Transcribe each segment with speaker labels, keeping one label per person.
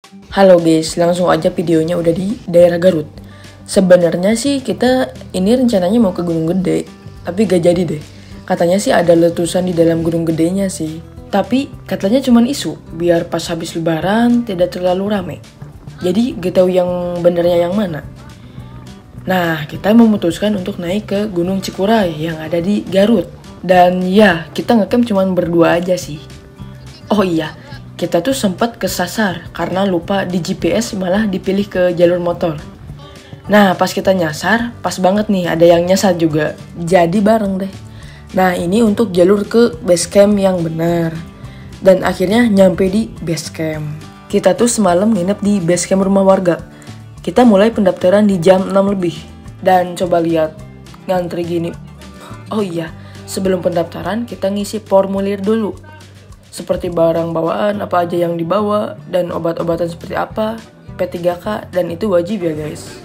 Speaker 1: Halo guys, langsung aja videonya udah di daerah Garut. Sebenarnya sih kita ini rencananya mau ke Gunung Gede, tapi gak jadi deh. Katanya sih ada letusan di dalam Gunung Gedenya sih. Tapi katanya cuman isu, biar pas habis lebaran tidak terlalu rame. Jadi gak tahu yang benernya yang mana. Nah, kita memutuskan untuk naik ke Gunung Cikuray yang ada di Garut. Dan ya, kita ngecamp cuman berdua aja sih. Oh iya, kita tuh sempat kesasar karena lupa di GPS malah dipilih ke jalur motor. Nah, pas kita nyasar, pas banget nih ada yang nyasar juga. Jadi bareng deh. Nah, ini untuk jalur ke base camp yang benar. Dan akhirnya nyampe di base camp. Kita tuh semalam nginep di base camp rumah warga. Kita mulai pendaftaran di jam 6 lebih. Dan coba lihat ngantri gini. Oh iya, sebelum pendaftaran kita ngisi formulir dulu. Seperti barang bawaan apa aja yang dibawa, dan obat-obatan seperti apa, P3K, dan itu wajib ya guys.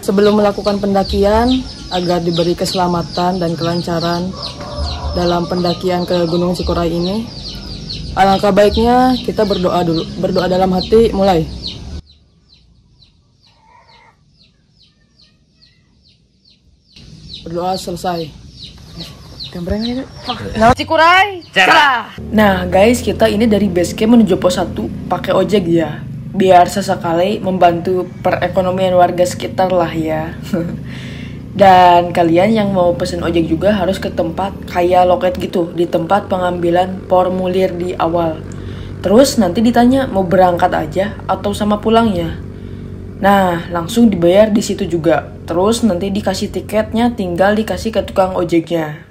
Speaker 1: Sebelum melakukan pendakian, agar diberi keselamatan dan kelancaran dalam pendakian ke Gunung Cikuray ini, alangkah baiknya kita berdoa dulu. Berdoa dalam hati, mulai. Berdoa selesai. Cikuray. Nah guys, kita ini dari base camp menuju pos 1 pakai ojek ya, biar sesekali membantu perekonomian warga sekitar lah ya. Dan kalian yang mau pesen ojek juga harus ke tempat kayak loket gitu, di tempat pengambilan formulir di awal. Terus nanti ditanya mau berangkat aja atau sama pulangnya. Nah, langsung dibayar di situ juga. Terus nanti dikasih tiketnya, tinggal dikasih ke tukang ojeknya.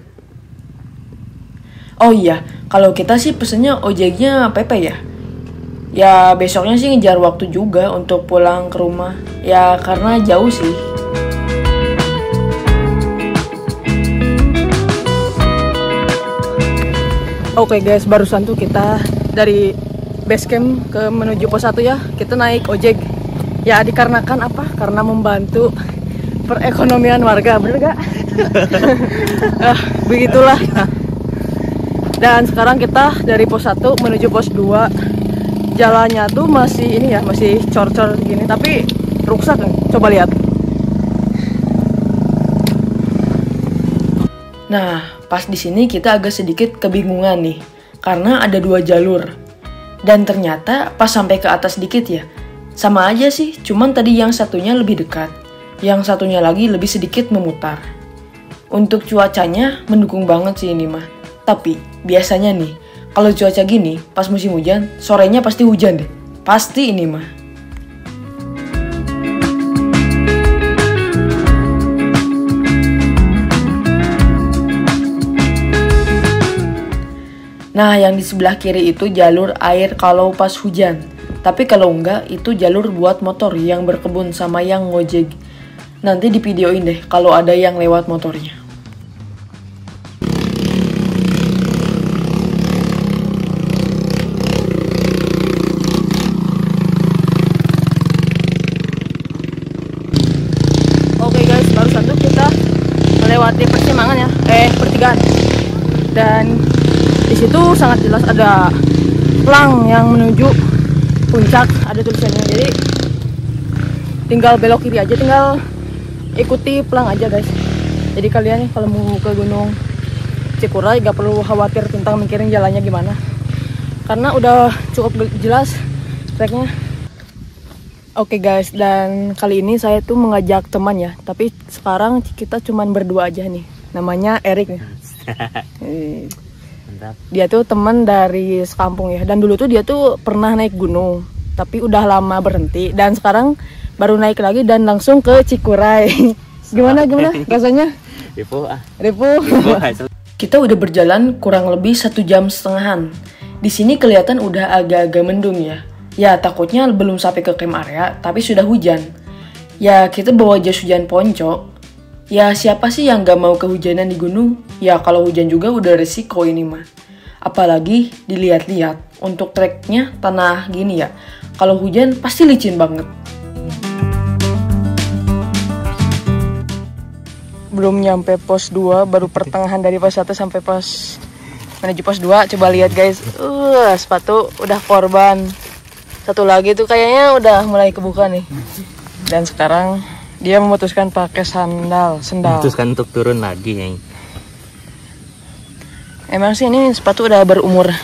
Speaker 1: Oh iya, kalau kita sih pesennya ojeknya PP ya. Ya besoknya sih ngejar waktu juga untuk pulang ke rumah. Ya karena jauh sih. Oke guys, barusan tuh kita dari base camp ke menuju pos 1 ya. Kita naik ojek. Ya dikarenakan apa? Karena membantu perekonomian warga, bener gak? Begitulah. Dan sekarang kita dari pos 1 menuju pos 2. Jalannya tuh masih ini ya, masih cor-cor gini, tapi rusak kan? Coba lihat. Nah, pas di sini kita agak sedikit kebingungan nih, karena ada 2 jalur. Dan ternyata pas sampai ke atas dikit ya, sama aja sih, cuman tadi yang satunya lebih dekat, yang satunya lagi lebih sedikit memutar. Untuk cuacanya mendukung banget sih ini mah. Tapi biasanya nih, kalau cuaca gini, pas musim hujan, sorenya pasti hujan deh. Pasti ini mah. Nah, yang di sebelah kiri itu jalur air kalau pas hujan. Tapi kalau enggak, itu jalur buat motor yang berkebun sama yang ngojek. Nanti di videoin deh kalau ada yang lewat motornya. Barusan tuh kita melewati persimpangan ya, pertigaan, dan di situ sangat jelas ada pelang yang menuju puncak, ada tulisannya. Jadi tinggal belok kiri aja, tinggal ikuti pelang aja guys. Jadi kalian nih kalau mau ke Gunung Cikuray gak perlu khawatir tentang mikirin jalannya gimana, karena udah cukup jelas treknya. Oke guys, dan kali ini saya tuh mengajak teman ya, tapi sekarang kita cuman berdua aja nih. Namanya Erik nih. Dia tuh teman dari sekampung ya, dan dulu tuh dia tuh pernah naik gunung, tapi udah lama berhenti, dan sekarang baru naik lagi dan langsung ke Cikuray. Gimana rasanya? Ripuh. Kita udah berjalan kurang lebih 1,5 jam. Di sini kelihatan udah agak-agak mendung ya. Ya takutnya belum sampai ke camp area, tapi sudah hujan. Ya kita bawa jas hujan ponco. Ya siapa sih yang gak mau kehujanan di gunung? Ya kalau hujan juga udah resiko ini mah. Apalagi dilihat-lihat, untuk treknya tanah gini ya, kalau hujan pasti licin banget. Belum nyampe pos 2, baru pertengahan dari pos 1 sampai pos menuju pos 2. Coba lihat guys, sepatu udah korban. Satu lagi tuh kayaknya udah mulai kebuka nih. Dan sekarang dia memutuskan pakai sendal.
Speaker 2: Memutuskan untuk turun lagi ya.
Speaker 1: Emang sih ini sepatu udah berumur.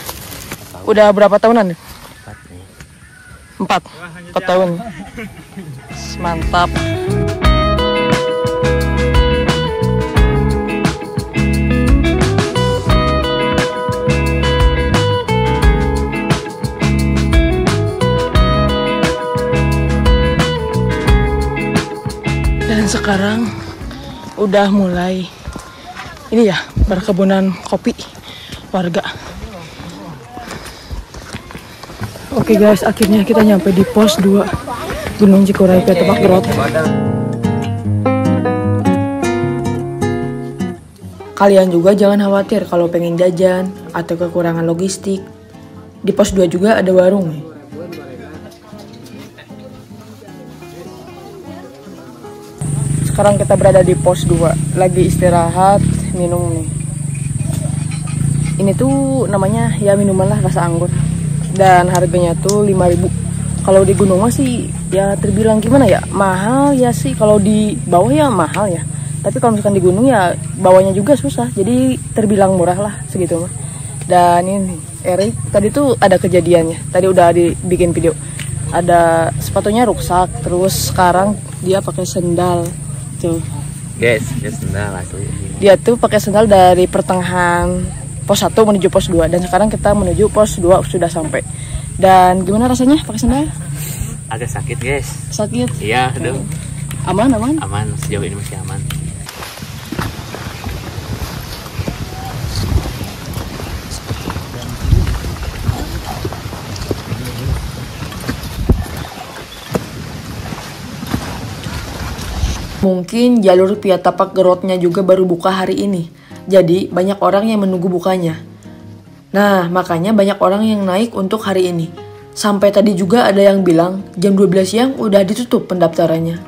Speaker 1: Udah berapa tahunan? 4 tahun. Mantap. Dan sekarang udah mulai ini ya, perkebunan kopi warga. Oke guys, akhirnya kita nyampe di pos 2 Gunung Cikuray Tebak Gerot. Kalian juga jangan khawatir kalau pengen jajan atau kekurangan logistik. Di pos 2 juga ada warung nih. Sekarang kita berada di pos 2, lagi istirahat, minum nih. Ini tuh namanya ya minuman lah rasa anggur. Dan harganya tuh 5.000. Kalau di gunung masih ya terbilang gimana ya, mahal ya sih. Kalau di bawah ya mahal ya. Tapi kalau misalkan di gunung ya bawahnya juga susah. Jadi terbilang murah lah segitu mah. Dan ini Erik tadi tuh ada kejadiannya. Tadi udah dibikin video. Ada sepatunya rusak. Terus sekarang dia pakai sendal. Tuh.
Speaker 2: Guys, sendal asli.
Speaker 1: Dia tuh pakai sendal dari pertengahan pos 1 menuju pos 2 dan sekarang kita menuju pos 2 sudah sampai. Dan gimana rasanya pakai sendal?
Speaker 2: Agak sakit, guys.
Speaker 1: Sakit?
Speaker 2: Iya, aduh.
Speaker 1: Aman?
Speaker 2: Aman, sejauh ini masih aman.
Speaker 1: Mungkin jalur via Tapak Gerotnya juga baru buka hari ini. Jadi banyak orang yang menunggu bukanya. Nah, makanya banyak orang yang naik untuk hari ini. Sampai tadi juga ada yang bilang jam 12 siang udah ditutup pendaftarannya.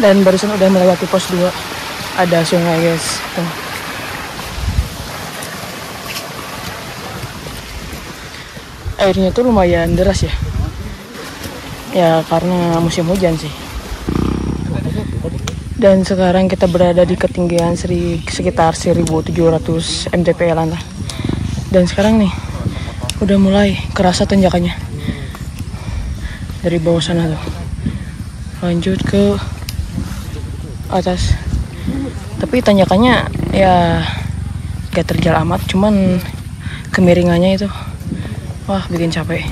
Speaker 1: Dan barusan udah melewati pos 2. Ada sungai, guys. Tuh. Airnya tuh lumayan deras ya. Ya karena musim hujan sih. Dan sekarang kita berada di ketinggian sekitar 1700 mdpl lah. Dan sekarang nih udah mulai kerasa tanjakannya. Dari bawah sana tuh. Lanjut ke atas. Tapi tanjakannya ya gak terjal amat, cuman kemiringannya itu wah bikin capek.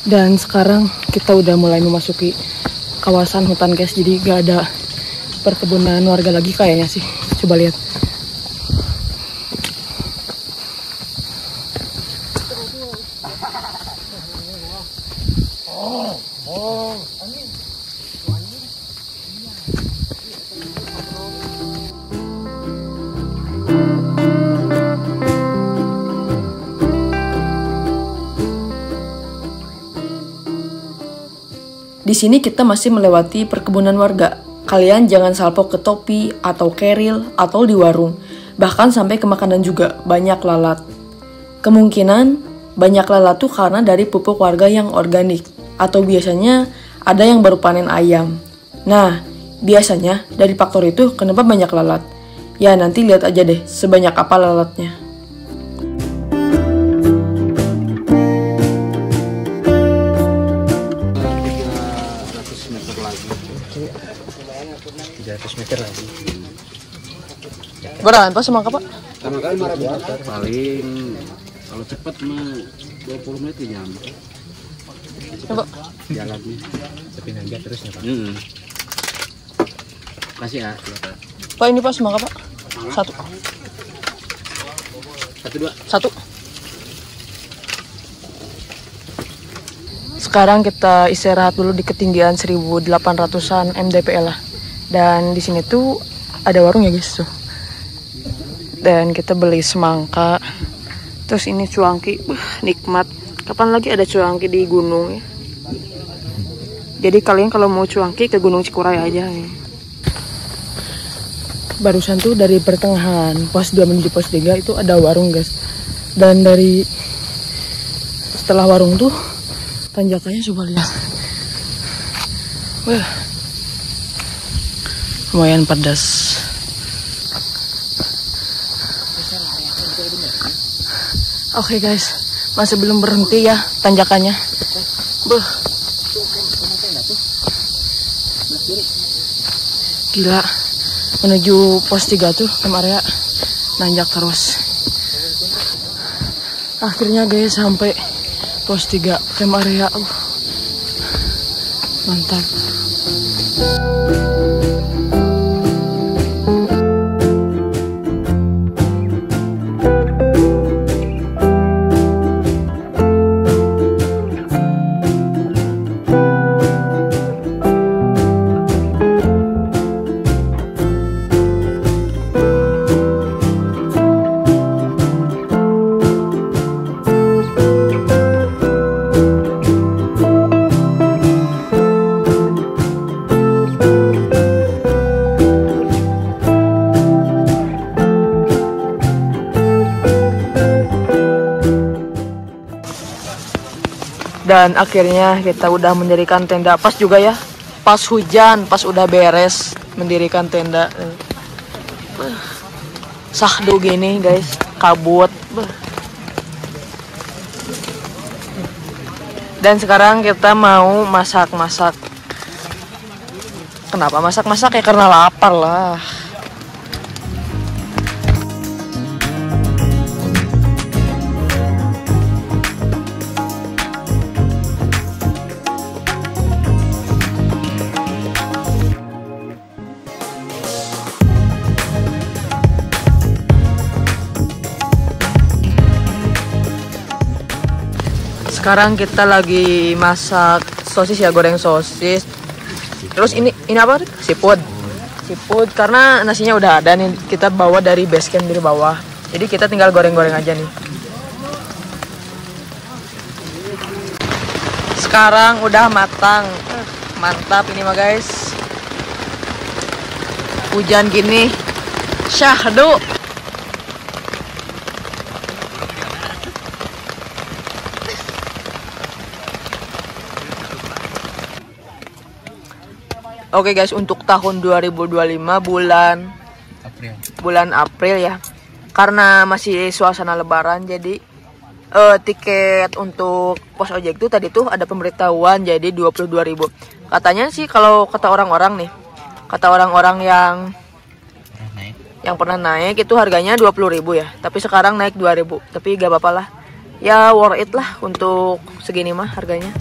Speaker 1: Dan sekarang kita udah mulai memasuki kawasan hutan, guys. Jadi gak ada perkebunan warga lagi kayaknya sih. Coba lihat. Di sini kita masih melewati perkebunan warga. Kalian jangan salpok ke topi atau keril atau di warung. Bahkan sampai ke makanan juga banyak lalat. Kemungkinan banyak lalat tuh karena dari pupuk warga yang organik. Atau biasanya ada yang baru panen ayam. Nah, biasanya dari faktor itu kenapa banyak lalat? Ya nanti lihat aja deh sebanyak apa lalatnya.
Speaker 2: Meter lagi.
Speaker 1: Berapa pas semangka, Pak?
Speaker 3: Sama kali paling kalau cepat mah 20 menit ya jam.
Speaker 1: Coba
Speaker 3: jalannya.
Speaker 2: Tapi nanjak terus ya, Pak.
Speaker 3: Kasih ya, silakan.
Speaker 1: Pak ini Pak semangka Pak. Satu.
Speaker 3: Dua.
Speaker 1: Satu. Sekarang kita istirahat dulu di ketinggian 1800-an mdpl lah. Dan di sini tuh ada warung ya guys tuh. Dan kita beli semangka. Terus ini cuangki, nikmat. Kapan lagi ada cuangki di gunung ya? Jadi kalian kalau mau cuangki ke Gunung Cikuray aja ya. Barusan tuh dari pertengahan pos 2 menuju pos 3 itu ada warung guys. Dan dari setelah warung tuh tanjakannya coba lihat. Wah. Lumayan pedas. Oke guys, masih belum berhenti ya tanjakannya. Gila. Menuju pos 3 tuh camp area nanjak terus. Akhirnya guys sampai pos 3 camp area. Mantap. Dan akhirnya kita udah mendirikan tenda pas juga ya. Pas hujan, pas udah beres mendirikan tenda. Sahdu gini guys, kabut. Dan sekarang kita mau masak-masak. Kenapa masak-masak ya? Karena lapar lah. Sekarang kita lagi masak sosis ya, goreng sosis. Terus ini apa? Siput. Siput karena nasinya udah ada nih, kita bawa dari base camp dari bawah. Jadi kita tinggal goreng-goreng aja nih. Sekarang udah matang. Mantap ini mah guys. Hujan gini. Syahdu. Oke guys, untuk tahun 2025 bulan April ya. Karena masih suasana lebaran, jadi tiket untuk pos ojek tuh tadi tuh ada pemberitahuan jadi 22.000. Katanya sih kalau kata orang-orang nih, kata orang-orang yang pernah naik itu harganya 20.000 ya. Tapi sekarang naik 2.000. Tapi gak apa-apa lah. Ya worth it lah untuk segini mah harganya.